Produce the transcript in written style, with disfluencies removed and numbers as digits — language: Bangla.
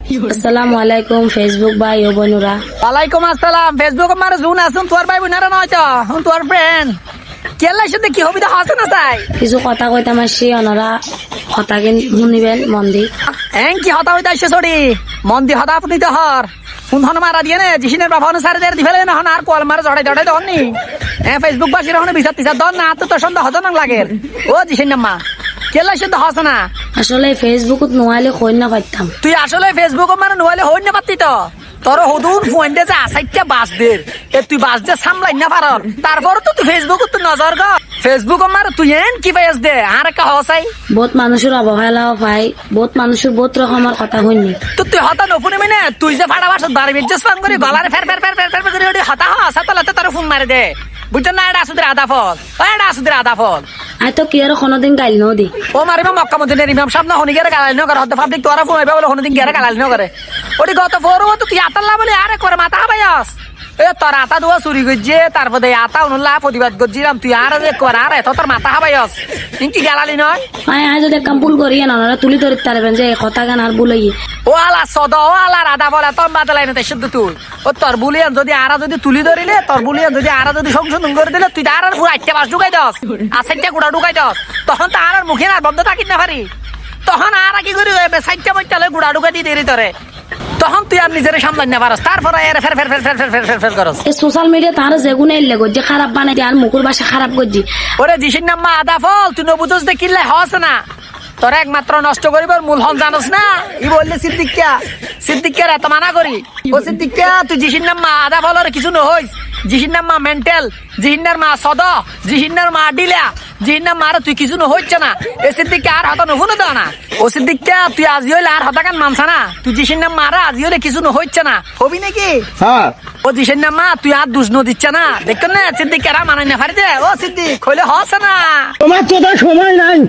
আসসালামু আলাইকুম ফেসবুক ভাই ও বোনেরা। ওয়ালাইকুম আসসালাম। ফেসবুক আমার জুন আসুন তোর ভাই বোনেরা নয় তো তোর ফ্রেন্ড কেলার সাথে কি হবি হাসে না তাই কিছু কথা কইতাম আসছি, ওনারা কথাকে শুনিবেন মন দি। কি হতা হইতে আসছে সরি মন দি হতা আপনি তো হর কোন ধন মারা দিয়ে নে জিসিনের বাবা সারে দের দিফেলে না হন আর কল মারে জড়াই জড়াই দননি ফেসবুক বাসির হন বিচার তিসার দন না তো তোর সন্দেহ হতো না লাগে ও জিসিন নাম্মা কেলার সাথে হাস না। আসলে ফেসবুকত নোয়াইলে কই না পাইতাম। তুই আসলে ফেসবুক মানে নোয়ালে হই না পারতি তো তোর হুদুন ফোন দে যে আসাইটা বাস দে তুই বাস দে সামলাই না পারর তারপর তো তুই ফেসবুক তো নজর গ ফেসবুক আমার তুই এন কি পাইস দে আর কা হসাই বহুত মানুষের অবহেলাও পাই, বহুত মানুষের বহুত রকমের কথা শুনি। তো তুই হতা নফুনি মানে তুই যে ফাড়া বাস বাড়ি বিজনেস ফান করে গলারে ফের ফের ফের ফের ফের করে ওটি হতা হাসা তলাতে তোর ফোন মারে দে বুঝছ না এটা আসুদের আদা ফল এটা আসুদের আদা ফল আই তো কি আর কোনোদিন গাইল ন দি ও মারিবা মক্কা মদিনার ইমাম সাহেব না হনি গেরে গালাল ন করে হতে পাবলিক তোরা ফোন হইবা বলে হনি গেরে গালাল ন করে ওটি গত ফোর তো তুই আতাল্লা বলে আরে করে মাথা হাবাইস এ তোর আতা দুয়া চুরি করছে তারপরে আতা অনুল্লাহ প্রতিবাদ করছিলাম তুই আর যে কর আরে তোর মাথা হাবাইস কি গালালি নয় আই যদি কাম ভুল করি না ওনারা তুলি ধরতে পারবেন যে কথা গান আর ভুল হইয়ে ও আলা সদ ও আলা রাধা বলে তোর বাদলাই না শুদ্ধ তুই ও তোর বুলিয়ান যদি আরা যদি তুলি ধরিলে তোর বুলিয়ান যদি আরা যদি সংশোধন করে দিলে তুই আর পুরো আটটা বাস ঢুকাই দস আসাইটা গুড়া ঢুকাই দস তখন তো আর মুখে না বন্ধ থাকিস না পারি তখন আর কি করি সাইডটা বইটা গুড়া ঢুকাই দিয়ে দেরি তোরে তখন তুই আর নিজের সামলান না পারস তারপরে ফের ফের ফের ফের ফের ফের ফের ফের করস এই সোশ্যাল মিডিয়া তার যেগুনে এলে যে খারাপ বানাই আর মুকুর বাসা খারাপ করছি। ওরে জিসির নাম মা আদা ফল তুই নবুঝস দে কিনলে হস না তোর একমাত্র নষ্ট করিবার মূল হন জানোস না ই বললে সিদ্দিকিয়া এত মানা করি ও সিদ্দিকিয়া তুই জিসির নাম মা আদা ফল কিছু নহইস জিসির নাম মা মেন্টাল জিহিনার মা সদ জিহিনার মা ডিলা জিহিনার মা তুই কিছু নহইছ না এ সিদ্দিকিয়া আর হতা নহুন দাও না ও সিদ্দিকিয়া তুই আজি হইলে আর হতা কান মানছা না তুই জিসির নাম মারা আজি হইলে কিছু নহইছ না হবি নাকি হ্যাঁ ও জিসির নাম মা তুই আর দুষ্ণ দিচ্ছ না দেখ না সিদ্দিকিয়ারা মানাই না পারি দে ও সিদ্দিক হইলে হস না তোমার তো সময় নাই।